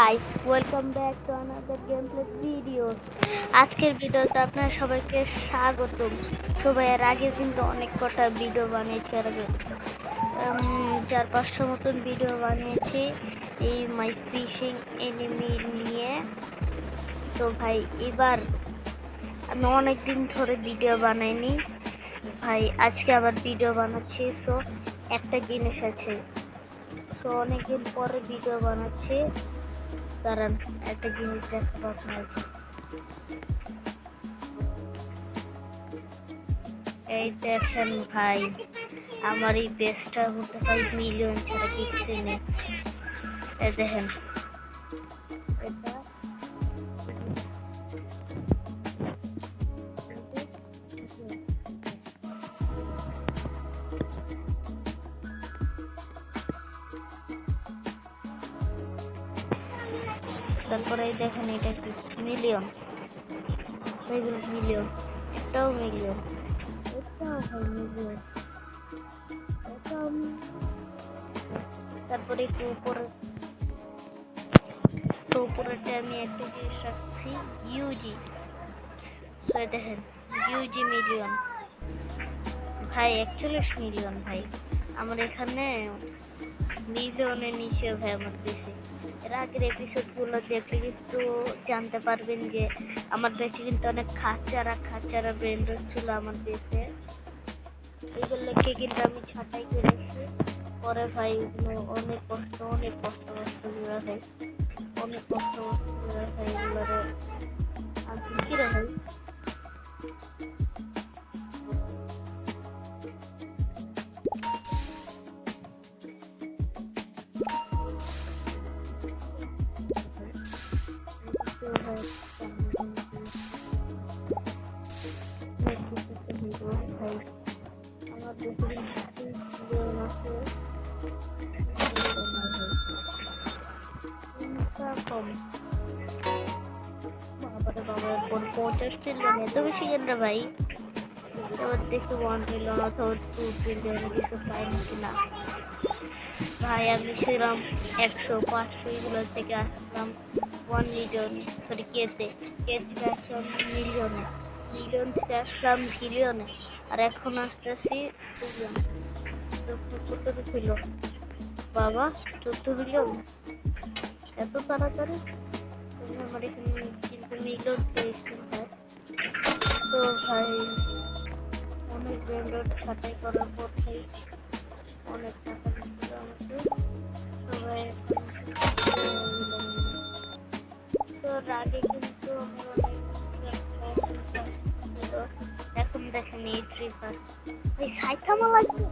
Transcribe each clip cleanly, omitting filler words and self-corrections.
Guys, welcome back to another game play videos. আজকের ভিডিওতে আপনারা সবাইকে স্বাগতম। সবাই এর আগে কিন্তু অনেক কটা ভিডিও বানিয়েছি, আর আগে 4-5টা মতন ভিডিও বানিয়েছি এই মাই ফিশিং এনিমি নিয়ে। তো ভাই এবার আমি অনেক দিন ধরে ভিডিও বানাইনি ভাই, আজকে আবার ভিডিও বানাচ্ছি। সো একটা জিনিস আছে, সো অনেকদিন পরে ভিডিও বানাচ্ছি, কারণ একটা জিনিস দেখাবো আপনাকে। এই দেখেন ভাই, আমার এই পেজটার মধ্যে 5 মিলিয়ন ছাড়া কিছুই নেই। এই দেখেন, এটা তারপরে এই দেখেন, এটা কি মিলিয়ন, এইগুলো মিলিয়ন, এটাও মিলিয়ন, এটাও ভাই মিলিয়ন, এটাও। তারপরে একটু উপরেটা আমি একটা জিনিস রাখছি, ইউজি। সো দেখেন, ইউজি মিলিয়ন ভাই, 41 মিলিয়ন ভাই। আমার এখানে মিলিয়নের নিচে ভাই আমার বেশি। এর আগের এপিসোডগুলো দেখলে কিন্তু জানতে পারবেন যে আমার বেশি কিন্তু অনেক খাঁচারা ব্রেন্ডার ছিল আমার দেশে। এইগুলোকে কিন্তু আমি ছাঁটাই করেছি পরে ভাই। এগুলো অনেক কষ্ট ভাই, অনেক কষ্ট ভাই এগুলোরে। আর কি রে ভাই, এত বেশি কেন ভাই? এবার দেখি 1 ট্রিলিয়ন অথবা 2 ট্রিলিয়ন কিছু পাই নাকি না ভাই। আমি ছিলাম 100-500 এগুলো থেকে আসলাম 1 মিলিয়ন, সরি কে থেকে আসলাম মিলিয়ন থেকে আসলাম বিলিয়নে, আর এখন আসতেছি বিলিয়ন। কত ছিল বাবা? 14 বিলিয়ন, এত তাড়াতাড়ি? আমার এখানে কিন্তু মিলিয়ন পেয়েছি ভাই। তো ভাই অনেক ব্র্যান্ডেড ছাঁটাই করার পর ভাই অনেক টাকা দিচ্ছিল আমাকে সবাই। তো আগে কিন্তু আমার অনেক এখন দেখেন এই ট্রিপার ভাই সাইকামা লাগবে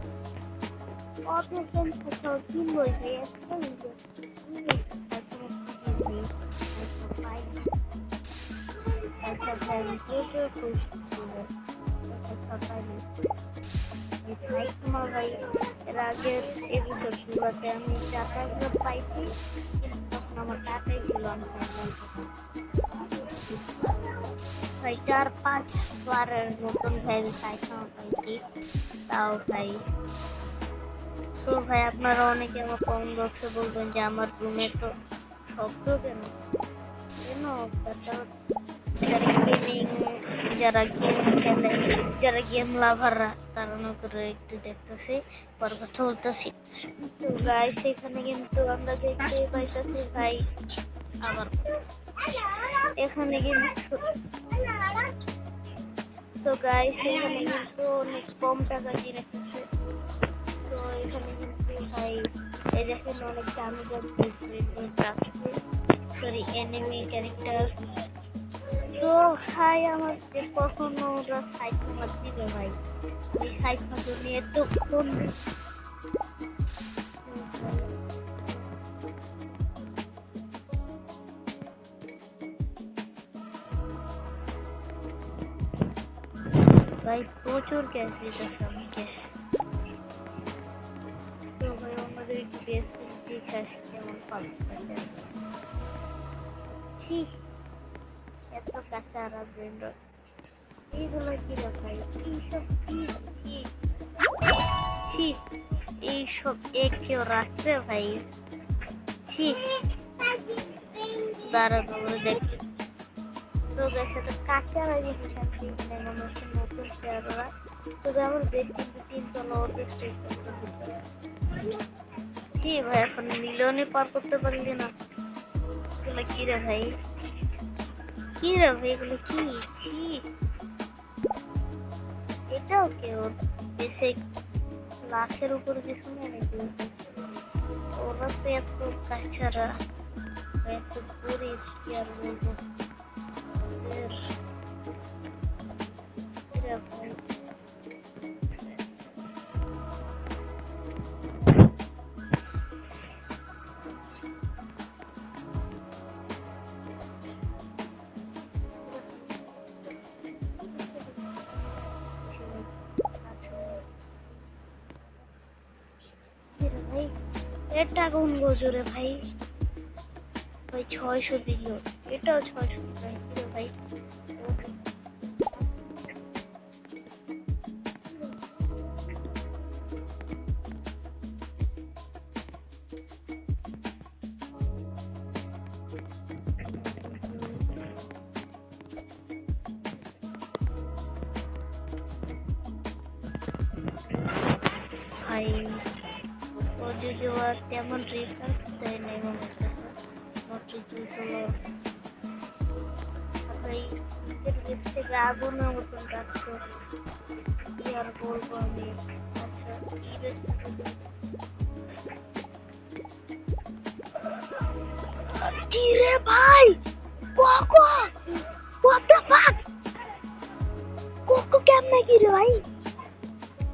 অনেক গেম কোথাও কিনবো ভাই। একটা ভাই এর আগের এপিসোডগুলোতে আমি টাকাগুলো পাইছি, তখন আমার টাকাই ছিল ভাই 4-5 বারের মতন ভাই সাইকেল পাইছি, তাও ভাই। সো ভাই আপনারা অনেকে আমার কমেন্ট বক্সে বলবেন যে আমার রুমে তো শব্দ কেন কেন যারা গেম খেলে, যারা গেম লাভাররা, তারা করে একটু দেখতেছি, পর কথা বলতেছি। তো গাইস এখানে কিন্তু আমরা দেখতে পাইতেছি ভাই, আবার এখানে কিন্তু তো গাইস এখানে কিন্তু অনেক কম টাকা দিয়ে রেখেছে। তো এখানে কিন্তু ভাই এই দেখেন অনেক দামি দামি সরি এনিমি ক্যারেক্টার। তো ভাই আমার যে কখনো ওরা সাইড নাম্বার দিবে ভাই, ওই সাইড নাম্বার নিয়ে তো ফোন ভাই প্রচুর ক্যাশ দিতেছে আমাকে। তো ভাই আমাদের একটু বেশ ক্যাশ কেমন পাবে ঠিক এত কাঁচারা ব্রেন্ডার এইগুলো কি রে ভাই? এইসব কেউ রাখবে ভাই? ছি দাঁড়ানো দেখতে তো গেছে তো কাঁচারা জিনিস আছে এখানে মনে হচ্ছে নতুন চেয়াররা তো আমার বেশ কিন্তু 3 তলা ওদের স্টেজ করতে দিতে জি ভাই এখন মিলিয়নে পার করতে পারলি না এগুলো কি রে ভাই এগুলো কি ছি এটাও কেউ বেশি লাখের উপর কিছু নেই নাকি ওরা তো এত কাছাড়া এত গরিব কি আর বলবো এটা কোন গজরে ভাই ভাই 600 দিল এটাও 600 ভাই ভাই ভাই ও যদি ওর তেমন রিফান্ড দেয় নাই মনে হচ্ছে মাত্র 2 তলা ভাই এর থেকে আগুনের মতন রাখছো কি আর বলবো আমি আচ্ছা কি রে ভাই cocoa what the fuck cocoa কেমনে কি রে ভাই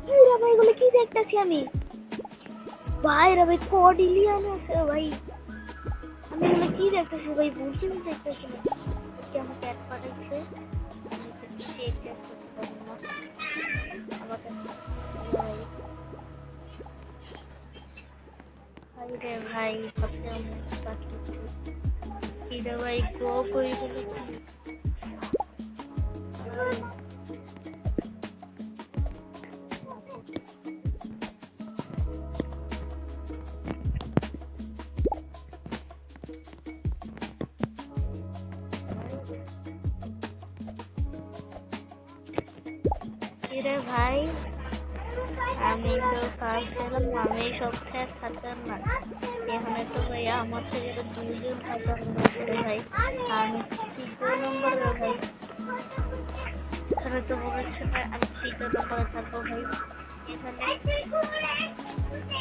কি রে ভাই এগুলো কি দেখতেছি আমি ভাই রে ভাই কর্ডিলিয়ান আছে ভাই আমি এগুলো কি দেখতেছি ভাই বুঝতে দেখতেছি না কি আমাকে এক পাঠাইছে আমি তো চেক টেস্ট করতে পারবো না আমার ভাই রে ভাই ভাবতে আমি বাকি কি রে ভাই গো করে দিল রে ভাই আমি তো ফার্স্ট এলাম আমি সবথেকে খাতারনাক এখানে তো ভাই আমার থেকে তো 2 জন খাতারনাক রে ভাই আমি 3 নম্বরে ভাই এখানে তো বলেছে আমি 3 নম্বরে থাকবো ভাই এখানে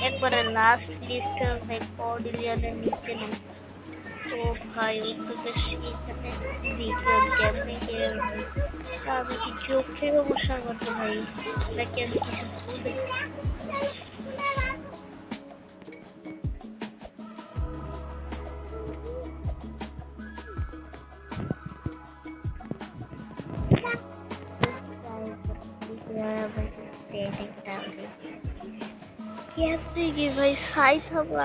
একবারে লাস্ট লিস্টে ভাই কর্ডিলিয়ানের নিচে নেই তো ভাই ও তো বেশ এখানে বিজন কেমনি আমি কি চোখে সমস্যা করতে ভাই নাকি আমি কিছু বলতে কি ভাই সাইট হবা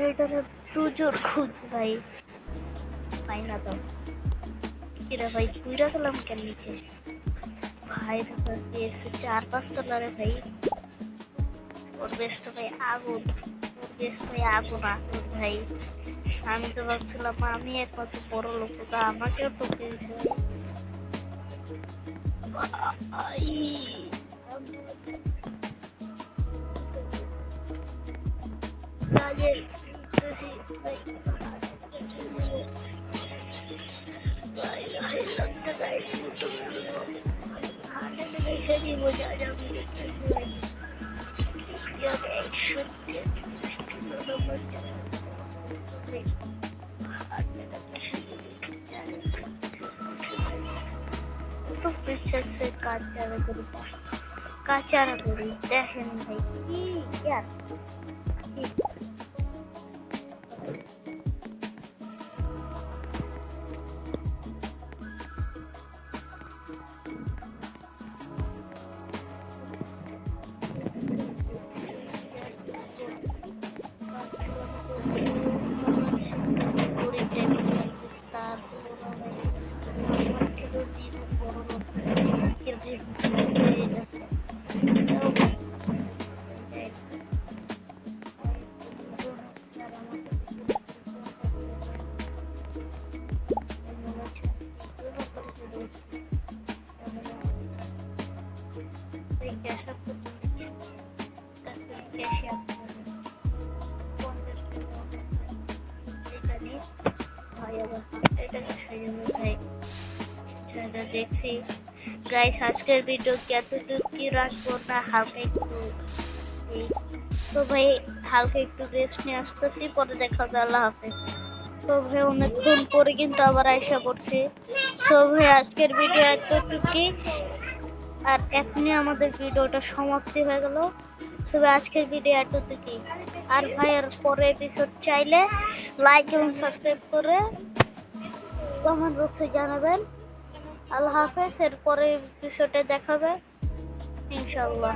এটারে প্রচুর খুঁজ ভাই পাই না তো কিরা ভাই পুরা গেলাম কেন নিচে ভাই এসে 4-5 তলারে ভাই ওর বেশ তো ভাই আগুন ভাই আমি তো ভাবছিলাম আমি একমাত্র বড় লোক তো আমাকেও তো পেয়েছে ভাই কাজে ভাই लगता है खाने में कैसे भी हो जा तो पीछे से काचारा करी देखें भाई यार ভাই আবার এটাকে সাজানো ভাই যা দেখছি গাইস আজকের ভিডিও কি এতটুকু কি রাখবো না হালকা একটু তো ভাই হালকা একটু রেস্ট নিয়ে আসতেছি পরে দেখা হবে আল্লাহ হাফেজ তো ভাই অনেকক্ষণ পরে কিন্তু আবার আইসা পড়ছি তো ভাই আজকের ভিডিও এতটুকুই আর এখনই আমাদের ভিডিওটা সমাপ্তি হয়ে গেল তবে আজকের ভিডিও এতটুকুই আর ভাই আর পরে এপিসোড চাইলে লাইক এবং সাবস্ক্রাইব করে কমেন্ট বক্সে জানাবেন আল্লাহ হাফেজ এর পরের এপিসোডে দেখাবে ইনশাআল্লাহ।